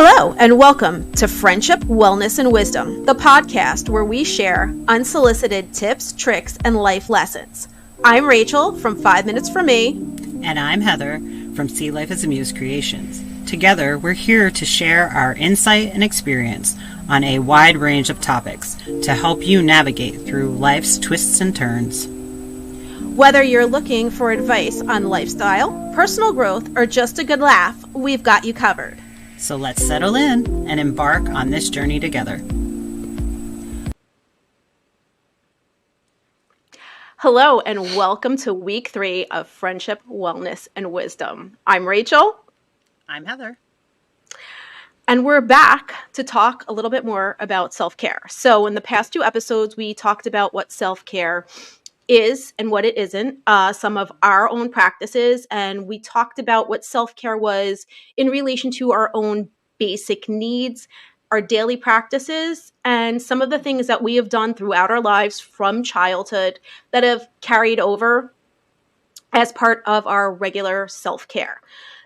Hello, and welcome to Friendship, Wellness, and Wisdom, the podcast where we share unsolicited tips, tricks, and life lessons. I'm Rachel from 5 Minutes for Me. And I'm Heather from See Life as a Muse Creations. Together, we're here to share our insight and experience on a wide range of topics to help you navigate through life's twists and turns. Whether you're looking for advice on lifestyle, personal growth, or just a good laugh, we've got you covered. So let's settle in and embark on this journey together. Hello, and welcome to week 3 of Friendship, Wellness, and Wisdom. I'm Rachel. I'm Heather. And we're back to talk a little bit more about self-care. So in the past 2 episodes, we talked about what self-care is and what it isn't, some of our own practices, and we talked about what self-care was in relation to our own basic needs, our daily practices, and some of the things that we have done throughout our lives from childhood that have carried over as part of our regular self-care.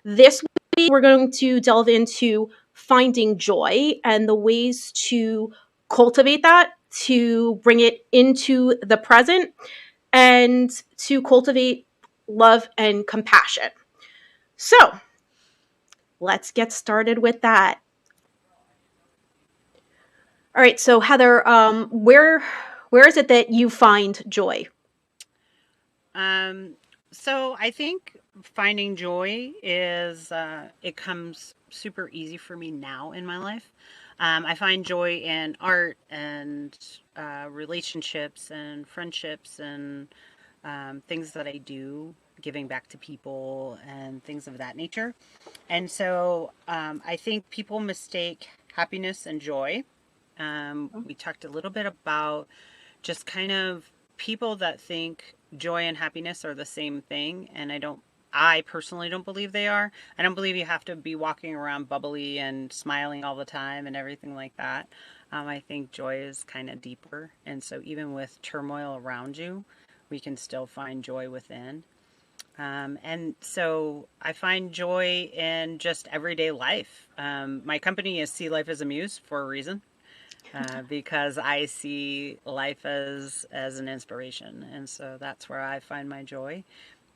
This week, we're going to delve into finding joy and the ways to cultivate that, to bring it into the present, and to cultivate love and compassion. So let's get started with that. All right. So Heather, where is it that you find joy? So I think finding joy is, it comes super easy for me now in my life. I find joy in art and relationships and friendships and things that I do, giving back to people and things of that nature. And so I think people mistake happiness and joy. We talked a little bit about just kind of people that think joy and happiness are the same thing. And I personally don't believe they are. I don't believe you have to be walking around bubbly and smiling all the time and everything like that. I think joy is kind of deeper. And so even with turmoil around you, we can still find joy within. And so I find joy in just everyday life. My company is See Life as a Muse for a reason. Because I see life as an inspiration. And so that's where I find my joy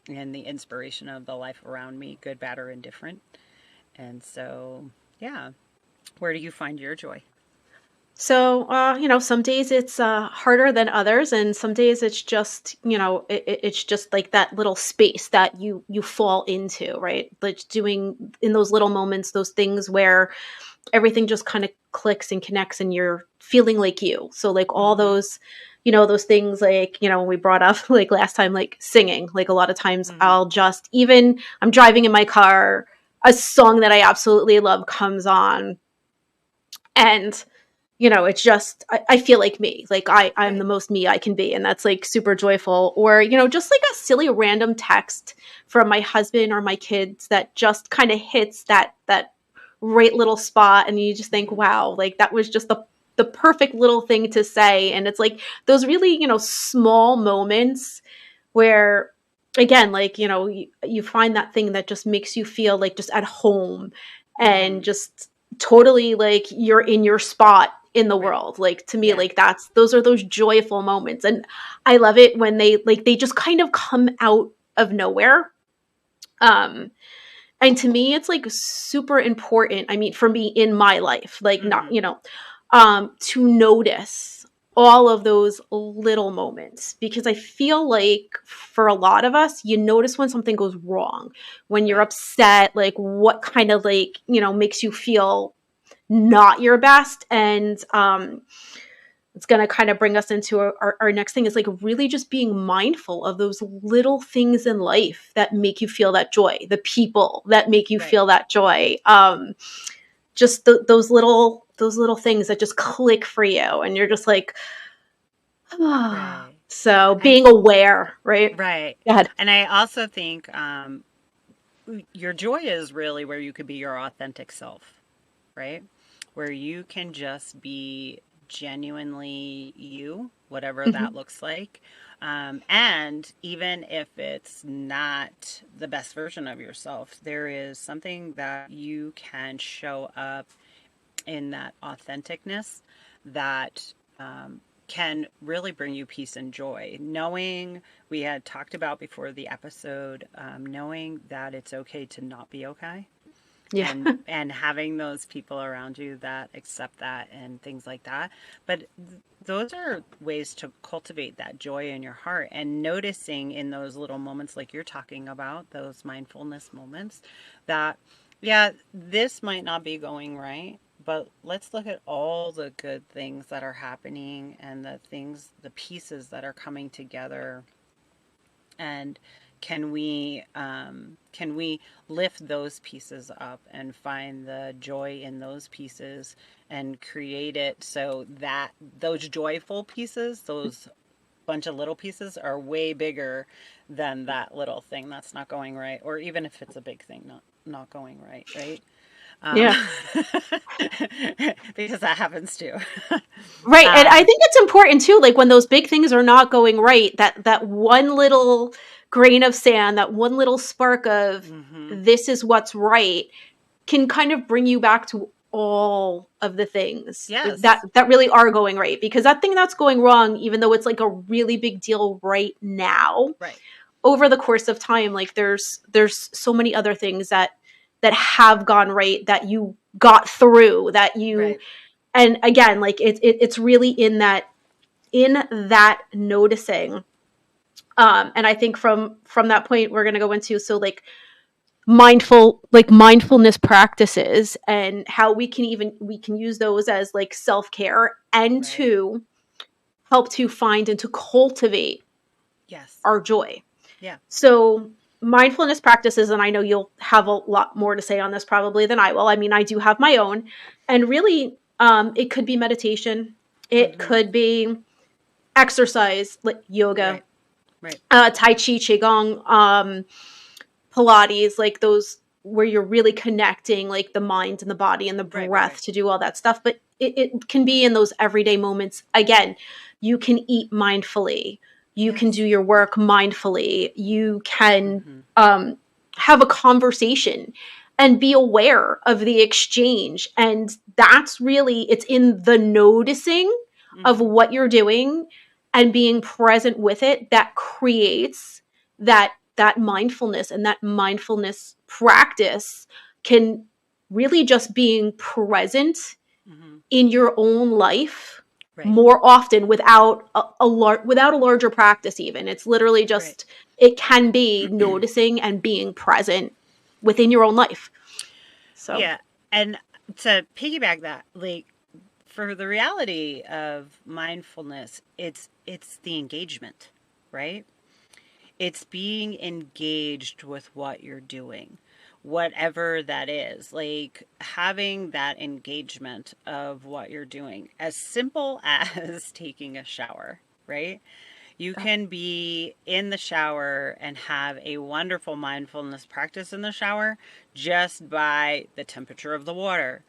and the inspiration of the life around me, good, bad, or indifferent. And so, yeah. Where do you find your joy? So, some days it's harder than others, and some days it's just, it's just like that little space that you fall into, right? Like doing in those little moments, those things where everything just kind of clicks and connects and you're feeling like you. So like all those, those things like, we brought up like last time, like singing, like a lot of times I'm driving in my car, a song that I absolutely love comes on and, it's just, I feel like me, like I'm the most me I can be. And that's like super joyful. Or, just like a silly random text from my husband or my kids that just kind of hits that right little spot, and you just think, wow, like that was just the perfect little thing to say. And it's like those really, small moments where, again, like, you find that thing that just makes you feel like just at home and just totally like you're in your spot in the world. Like to me, like those are those joyful moments. And I love it when they just kind of come out of nowhere. And to me, it's like super important. I mean, for me in my life, like not, to notice all of those little moments, because I feel like for a lot of us, you notice when something goes wrong, when you're upset, like what kind of like, makes you feel not your best. And, it's going to kind of bring us into our next thing is like really just being mindful of those little things in life that make you feel that joy, the people that make you feel that joy. Just those little things that just click for you. And you're just like, So being aware, right? Right. Go ahead. And I also think your joy is really where you could be your authentic self, right? Where you can just be genuinely you whatever that Mhm. looks like. And even if it's not the best version of yourself, there is something that you can show up in that authenticness that can really bring you peace and joy. Knowing, we had talked about before the episode, knowing that it's okay to not be okay, Yeah. and having those people around you that accept that and things like that. But those are ways to cultivate that joy in your heart, and noticing in those little moments like you're talking about, those mindfulness moments, that yeah, this might not be going right, but let's look at all the good things that are happening and the things, the pieces that are coming together, and can we lift those pieces up and find the joy in those pieces and create it so that those joyful pieces, those bunch of little pieces, are way bigger than that little thing that's not going right, or even if it's a big thing not going right, right? um, Yeah. because that happens too. Right. And I um, think it's important too, like when those big things are not going right, that one little grain of sand, that one little spark of hmm this is what's right can kind of bring you back to all of the things that yes, really are going right, because that thing that's going wrong, even though it's like a really big deal right now, right, over the course of time, like there's so many other things that have gone right, that you got through, that you, right, and again, like it's really in that noticing. And I think from that point we're going to go into, so like mindfulness practices, and how we can use those as like self-care, and right, to help to find and to cultivate yes, our joy. yeah. So mindfulness practices, and I know you'll have a lot more to say on this probably than I will. I mean, I do have my own, and really, it could be meditation, it hmm could be exercise like yoga, Right, right, tai chi, qigong, Pilates, like those where you're really connecting like the mind and the body and the right, right, right. breath to do all that stuff. But it can be in those everyday moments. Again, you can eat mindfully, you can do Yes. your work mindfully, you can hmm um, have a conversation and be aware of the exchange. And that's really, it's in the noticing of hmm what you're doing and being present with it that creates that mindfulness. And that mindfulness practice can really just being present hmm in your own life Right, more often, without without a larger practice. Even it's literally right. just, it can be noticing and being present within your own life. So Yeah, and to piggyback that, like for the reality of mindfulness, it's the engagement, right? It's being engaged with what you're doing, whatever that is. Like having that engagement of what you're doing, as simple as taking a shower, right? You can be in the shower and have a wonderful mindfulness practice in the shower just by the temperature of the water,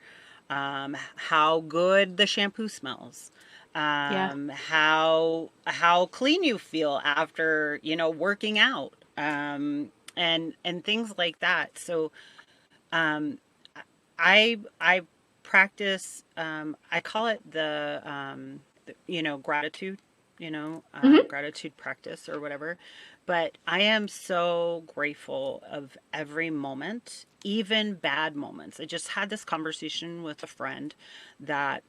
how good the shampoo smells, yeah. how clean you feel after working out, and things like that. So um, I practice. I call it gratitude. Hmm. Gratitude practice or whatever. But I am so grateful of every moment, even bad moments. I just had this conversation with a friend that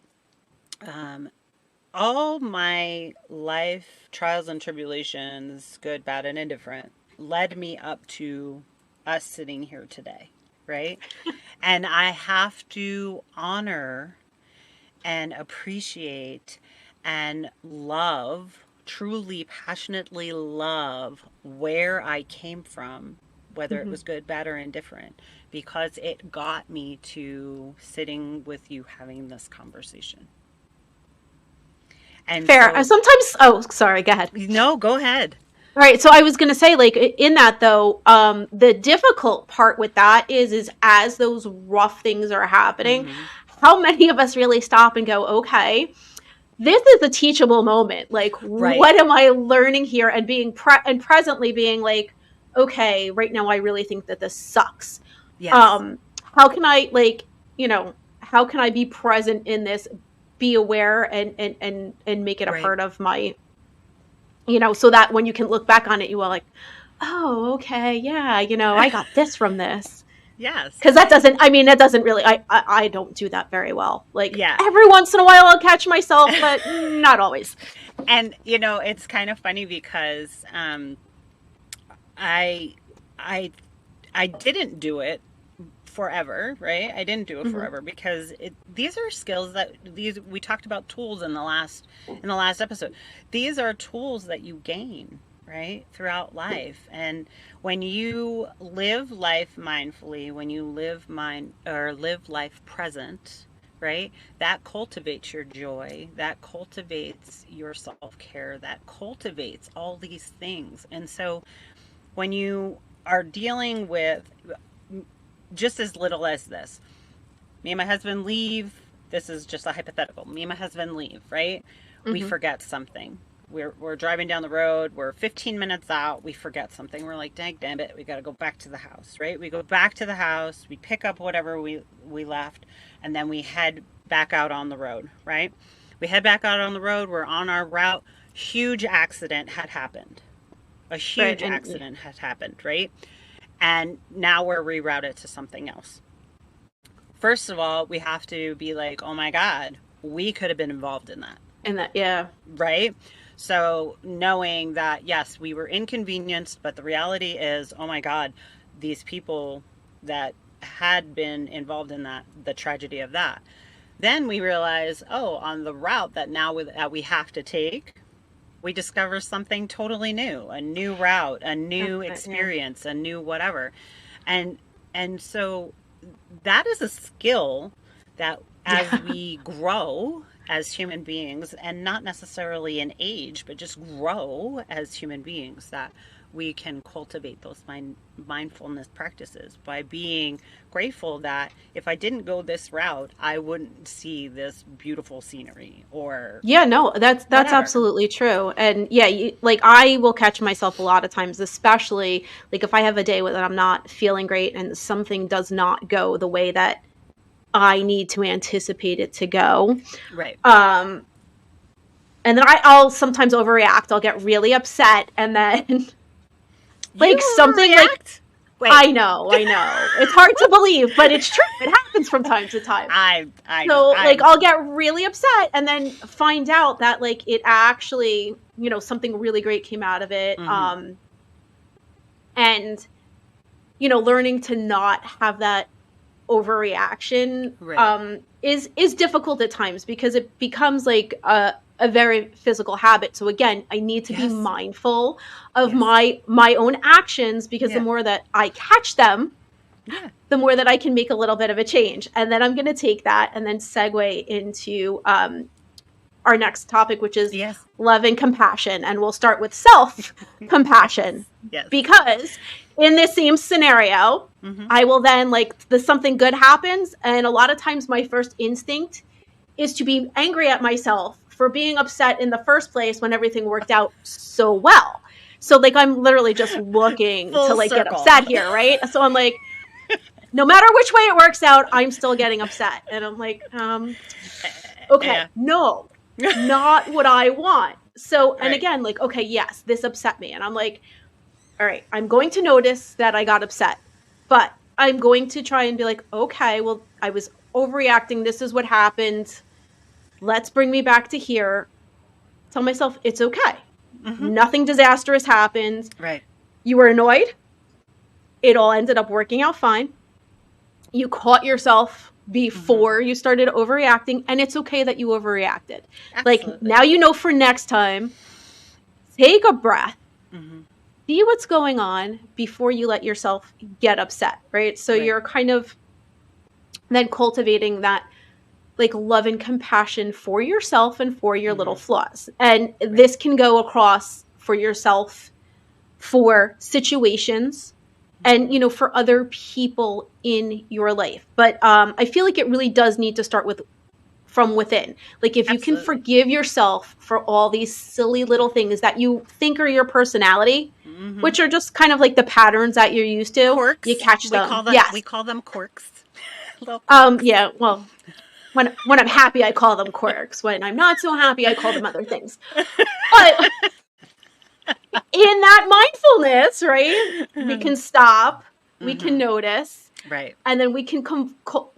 um, all my life trials and tribulations, good, bad, and indifferent, led me up to us sitting here today, right? And I have to honor and appreciate and love, truly, passionately love where I came from, whether it Hmm. was good, bad, or indifferent, because it got me to sitting with you having this conversation. And Fair. so, Sometimes, oh sorry, go ahead. no, go ahead. Right. So I was going to say, like, in that though, the difficult part with that is as those rough things are happening, hmm how many of us really stop and go, okay, this is a teachable moment. Like, Right. what am I learning here? And being and presently being like, okay, right now I really think that this sucks. Yes. Um, how can I, like, how can I be present in this, be aware, and make it a Right. part of my, so that when you can look back on it, you are like, oh, okay, yeah, I got this from this. Yes. Because that doesn't, I mean, that doesn't really, I don't do that very well. Like, Yeah. every once in a while I'll catch myself, but not always. And it's kind of funny because I I I didn't do it forever, right? I didn't do it Hmm. forever because these are skills that these we talked about tools in the last episode. These are tools that you gain, right, throughout life. And when you live life mindfully, when you live life present, right? That cultivates your joy, that cultivates your self-care, that cultivates all these things. And so when you are dealing with just as little as this. Me and my husband leave. This is just a hypothetical. Me and my husband leave, right? We Hmm. forget something. We're driving down the road. We're 15 minutes out. We forget something. We're like, dang, damn it. We got to go back to the house, right? We go back to the house. We pick up whatever we left, and then we head back out on the road, right? We head back out on the road. We're on our route. Huge accident had happened. A Right. huge And accident had happened, right? And now we're rerouted to something else. First of all, we have to be like, oh my God, we could have been involved in that, that, yeah. right? So knowing that, yes, we were inconvenienced, but the reality is, oh my God, these people that had been involved in that, the tragedy of that. Then we realize, oh, on the route that we have to take, we discover something totally new, a new route, a new Yeah. experience, a new whatever. And so that is a skill that as Yeah. we grow as human beings, and not necessarily in age, but just grow as human beings, that we can cultivate those mindfulness practices by being grateful that if I didn't go this route, I wouldn't see this beautiful scenery or Yeah, no, that's whatever. absolutely true. And yeah, like, I will catch myself a lot of times, especially like if I have a day that I'm not feeling great and something does not go the way that I need to anticipate it to go. Right. Um, and then I'll sometimes overreact. I'll get really upset, and then You like something like, overreact? Wait. I know. It's hard to believe, but it's true. It happens from time to time. I know. So like I'm I'll get really upset and then find out that like it actually, something really great came out of it. mhm. And learning to not have that overreaction Right. is difficult at times because it becomes like a very physical habit. So again, I need to be Yes. mindful of Yes. my own actions, because the Yeah. more that I catch them, Yeah. the more that I can make a little bit of a change. And then I'm going to take that and then segue into our next topic, which is Yes. love and compassion. And we'll start with self compassion, Yes. Yes. because in this same scenario, Mhm. I will then, like, something good happens. And a lot of times my first instinct is to be angry at myself for being upset in the first place when everything worked out so well. So like I'm literally just looking to Full like get circle. upset here, right? So I'm like, no matter which way it works out, I'm still getting upset. And I'm like, okay, Yeah. no, not what I want. So, and Right. again, like, okay, yes, this upset me. And I'm like, all right, I'm going to notice that I got upset, but I'm going to try and be like, okay, well, I was overreacting. This is what happened. Let's bring me back to here. Tell myself it's okay. Mhm. Nothing disastrous happened. Right. You were annoyed. It all ended up working out fine. You caught yourself Mhm. before you started overreacting, and it's okay that you overreacted. Like, Absolutely. now you know for next time, take a breath, Mhm. see what's going on before you let yourself get upset, right? So Right. you're kind of then cultivating that like love and compassion for yourself and for your little Mhm. flaws. And Right. this can go across for yourself, for situations, and Mhm. for other people in your life. But I feel like it really does need to start with from within. Like if you can Absolutely. forgive yourself for all these silly little things that you think are your personality, Hmm. which are just kind of like the patterns that you're used to, you Quirks. catch them. We Yes. call them quirks. Little quirks. Yeah, well, when I'm happy I call them quirks. When I'm not so happy I call them other things. But in that mindfulness, right? We can stop, we can Hmm. notice, Right. and then we can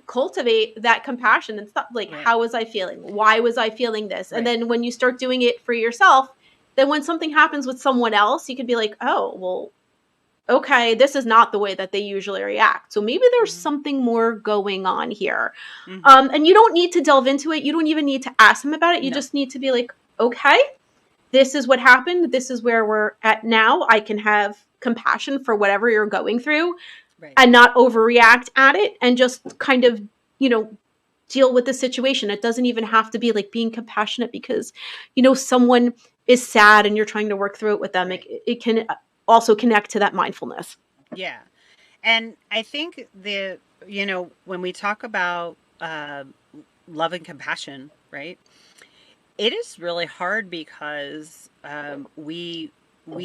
cultivate that compassion and stop. Like, Right. how was I feeling? Why was I feeling this? And Right. then when you start doing it for yourself, then when something happens with someone else, you can be like, oh, well, okay, this is not the way that they usually react. So maybe there's Hmm. something more going on here. Hmm. And you don't need to delve into it. You don't even need to ask them about it. You No. just need to be like, okay, this is what happened. This is where we're at now. I can have compassion for whatever you're going through Right. and not overreact at it and just kind of, you know, deal with the situation. It doesn't even have to be like being compassionate because, someone is sad and you're trying to work through it with them. Right. It can also connect to that mindfulness. Yeah. And I think when we talk about love and compassion, right? It is really hard because we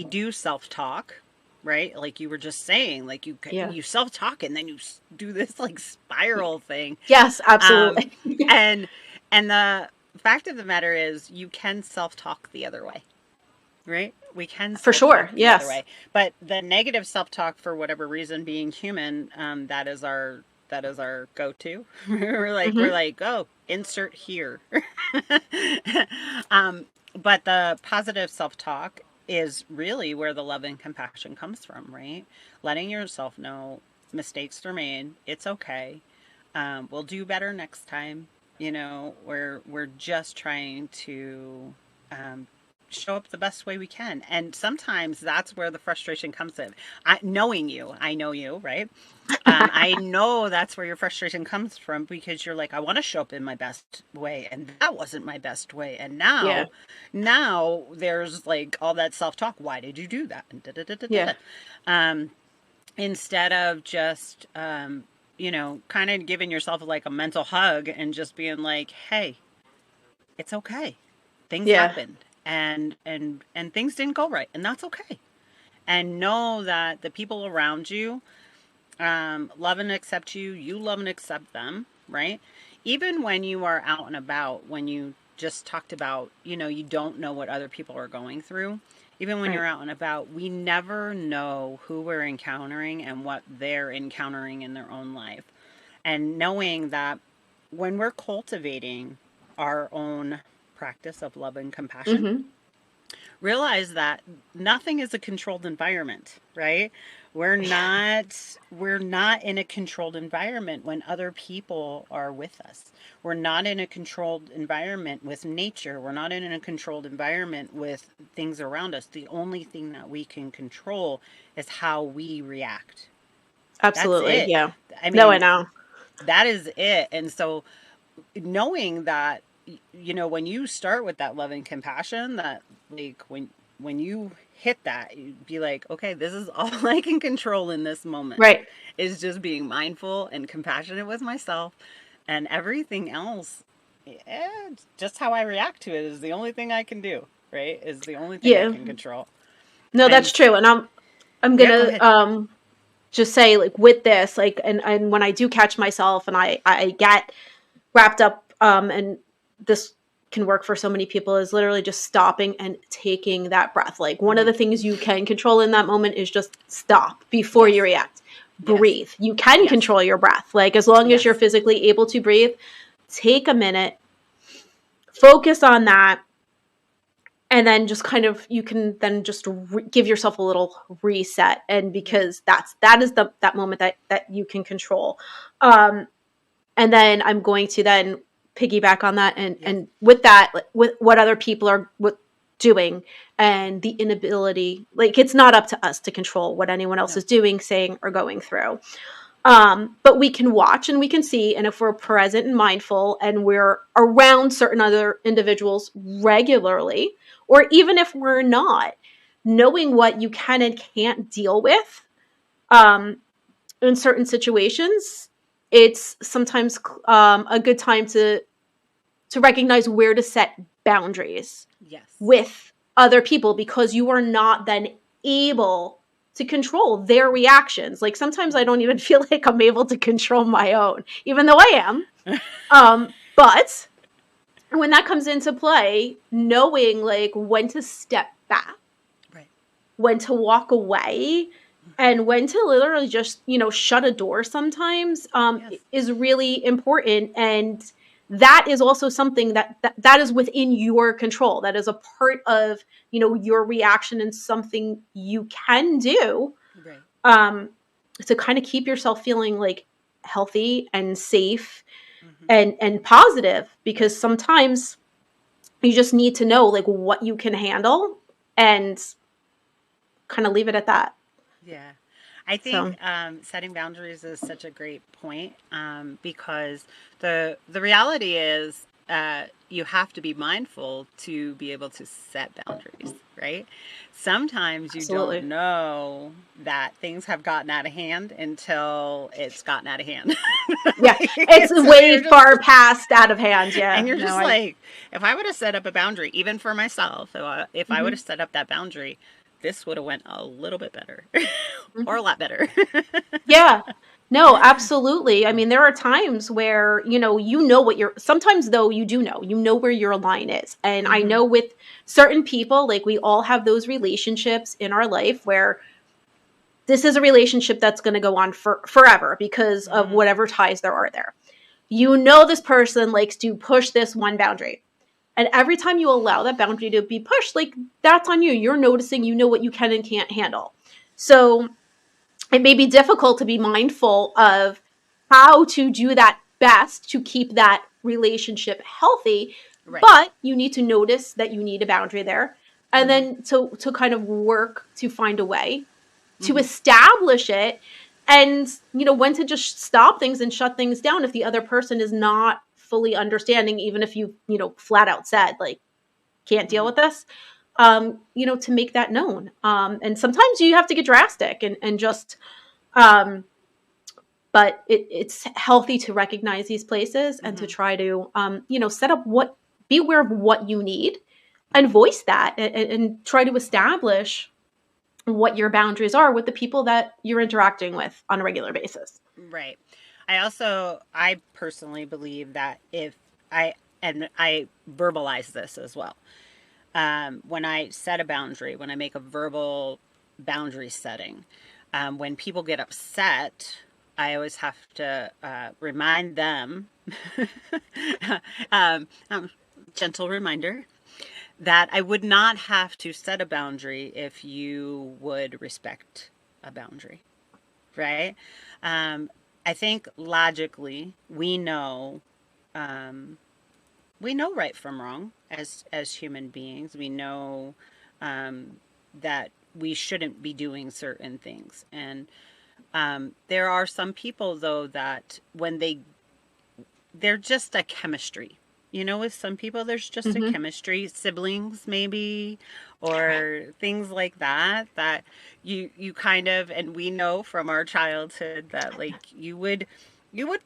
do self talk, right? Like you were just saying, like Yeah. you self talk and then you do this like spiral thing, Yes, um, absolutely. and and the fact of the matter is, you can self talk the other way, right? We can For self sure. talk the other Yes. way, but the negative self talk, for whatever reason, being human, that is our go to. We're Hmm. like, oh, insert here. um, but the positive self talk is really where the love and compassion comes from, right? Letting yourself know mistakes are made. It's okay. We'll do better next time. We're just trying to um, show up the best way we can, and sometimes that's where the frustration comes in. I know you, right? I know that's where your frustration comes from, because you're like, I want to show up in my best way, and that wasn't my best way, and Yeah. now there's like all that self talk. Why did you do that? And da, da, da, da, Yeah. da. Um, Instead of just kind of giving yourself like a mental hug and just being like, hey, it's okay, things Yeah. happened, and things didn't go right, and that's okay. And know that the people around you love and accept you, you love and accept them, right? Even when you are out and about, when you just talked about, you don't know what other people are going through. Even when Right. you're out and about, we never know who we're encountering and what they're encountering in their own life. And knowing that when we're cultivating our own practice of love and compassion, Hmm. realize that nothing is a controlled environment, right? We're not in a controlled environment when other people are with us. We're not in a controlled environment with nature. We're not in a controlled environment with things around us. The only thing that we can control is how we react. That's Absolutely. it. Yeah. I No, I mean, know. that is it. And so knowing that, when you start with that love and compassion, that like when you hit that, you be like, okay, this is all I can control in this moment, Right. is just being mindful and compassionate with myself, and everything else, just how I react to it is the only thing I can do, right? Is the only thing I Yeah. can control. No, that's And true. And I'm yeah, go gonna ahead. just say like with this, like and when I do catch myself and I get wrapped up and this can work for so many people is literally just stopping and taking that breath. Like one of Hmm. the things you can control in that moment is just stop before you Yes. react. Yes. Breathe. You can Yes. control your breath. Like as long as you're Yes. physically able to breathe, take a minute, focus on that, and then just kind of you can then just give yourself a little reset, and Right. because that is that moment that you can control. um and then I'm going to then piggyback on that Yes. and with that, like, with what other people are doing and the inability, like it's not up to us to control what anyone else No. is doing, saying, or going through. But we can watch and we can see, and if we're present and mindful and we're around certain other individuals regularly, or even if we're not, knowing what you can and can't deal with um, in certain situations, it's sometimes a good time to to recognize where to set boundaries Yes. with other people, because you are not then able to control their reactions. Like sometimes I Mhm. don't even feel like I'm able to control my own, even though I am. But when that comes into play, knowing like when to step back, Right. when to walk away, Mhm. and when to literally just, shut a door sometimes, Yes. is really important. And that is also something that is within your control. That is a part of, your reaction, and something you can do, Right. um, to kind of keep yourself feeling like healthy and safe Mhm. and positive, because sometimes you just need to know like what you can handle, and kind of leave it at that. Yeah. I think So setting boundaries is such a great point, because the reality is, you have to be mindful to be able to set boundaries, right? Sometimes you don't absolutely. know that things have gotten out of hand until it's gotten out of hand. Yeah, it's So way far past out of hand. and Yeah, you're no, just I. like, if I would have set up a boundary, even for myself, if I would have Mhm, set up that boundary, this would have went a little bit better, or mhm. a lot better. Yeah. No, absolutely. I mean, there are times where, what you're sometimes though you do know. You know where your line is. And I Hmm. know with certain people, like we all have those relationships in our life where this is a relationship that's going to go on for forever because of Hmm. whatever ties there are there. This person likes to push this one boundary. And every time you allow that boundary to be pushed, like that's on you. You're noticing, what you can and can't handle. So it may be difficult to be mindful of how to do that best to keep that relationship healthy, Right. but you need to notice that you need a boundary there, and Hmm. then to kind of work to find a way to Hmm. establish it, and when to just stop things and shut things down if the other person is not fully understanding, even if you flat out said like can't deal Hmm. with this, to make that known. And sometimes you have to get drastic and just um, but it's healthy to recognize these places and to Hmm. try to, set up be aware of what you need, and Hmm. voice that, and try to establish what your boundaries are with the people that you're interacting with on a regular basis. Right. I personally believe that if I verbalize this as well. When I set a boundary, when I make a verbal boundary setting, when people get upset, I always have to remind them, um, um, gentle reminder, that I would not have to set a boundary if you would respect a boundary, right? Um, I think logically um, we know right from wrong as human beings. We know um, that we shouldn't be doing certain things, and there are some people though that when they're just a chemistry. You know, with some people, there's just a Mm-hmm. chemistry, siblings maybe, Right. or things like that. That you kind of, and we know from our childhood that like you would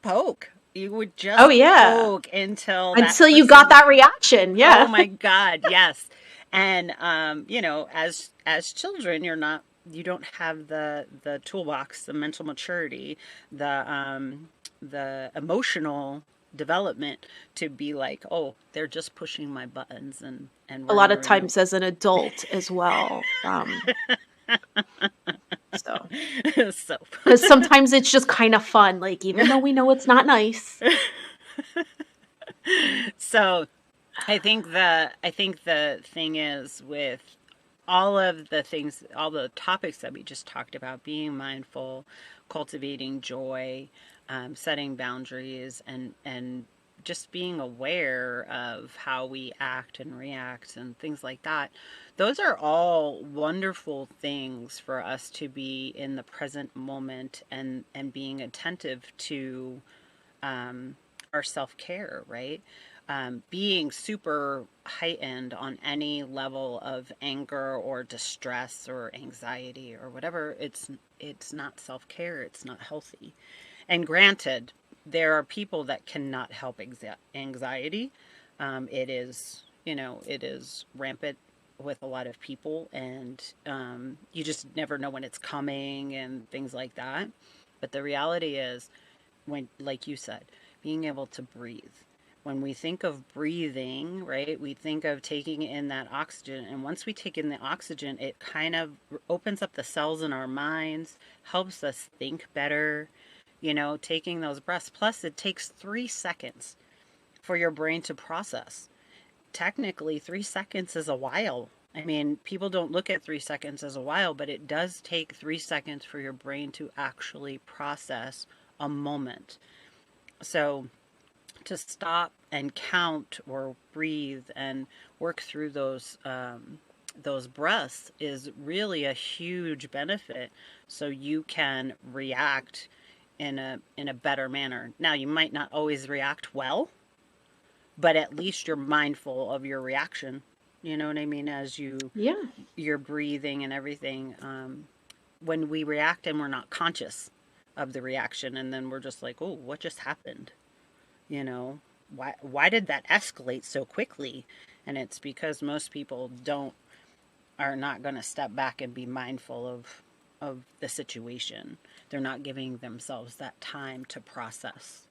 poke, you would Oh just yeah. poke until that Until you got person. that reaction. Oh Yeah. my God, yes. And as children, you don't have the toolbox, the mental maturity, the emotional development to be like, oh, they're just pushing my buttons and A we're lot gonna of remove. times as an adult as well. So So because sometimes it's just kind of fun, like even though we know it's not nice. so I think the thing is with all of the things, all the topics that we just talked about, being mindful, cultivating joy, setting boundaries, and just being aware of how we act and react and things like that. Those are all wonderful things for us to be in the present moment and being attentive to um, our self care, right? Being super heightened on any level of anger or distress or anxiety or whatever, it's not self care. It's not healthy. And granted, there are people that cannot help anxiety. It is, it is rampant with a lot of people, and you just never know when it's coming and things like that. But the reality is, when, like you said, being able to breathe. When we think of breathing, right, we think of taking in that oxygen. And once we take in the oxygen, it kind of opens up the cells in our minds, helps us think better, taking those breaths. Plus, it takes 3 seconds for your brain to process. Technically, 3 seconds is a while. I mean, people don't look at 3 seconds as a while, but it does take 3 seconds for your brain to actually process a moment. So to stop and count or breathe and work through those breaths is really a huge benefit. So you can react in a better manner. Now, you might not always react well, but at least you're mindful of your reaction. You know what I mean? As Yeah. you're breathing and everything. When we react and we're not conscious of the reaction, and then we're just like, oh, what just happened? You know, why did that escalate so quickly? And it's because most people don't are not going to step back and be mindful of the situation. They're not giving themselves that time to process.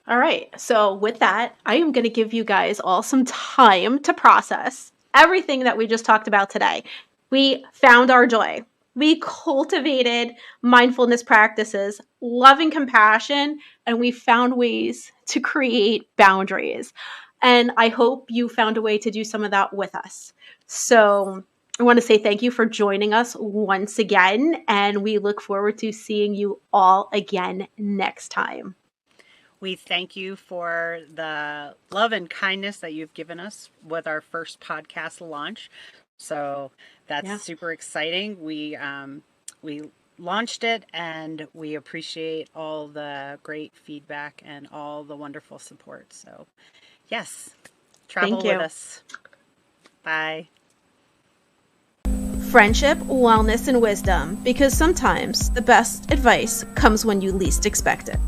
All right. So, with that, I am going to give you guys all some time to process everything that we just talked about today. We found our joy. We cultivated mindfulness practices, loving compassion, and we found ways to create boundaries. And I hope you found a way to do some of that with us. So, I want to say thank you for joining us once again, and we look forward to seeing you all again next time. We thank you for the love and kindness that you've given us with our first podcast launch. So that's Yeah. super exciting. We launched it, and we appreciate all the great feedback and all the wonderful support. So yes, Thank travel with you. us. Bye. Friendship, wellness, and wisdom, because sometimes the best advice comes when you least expect it.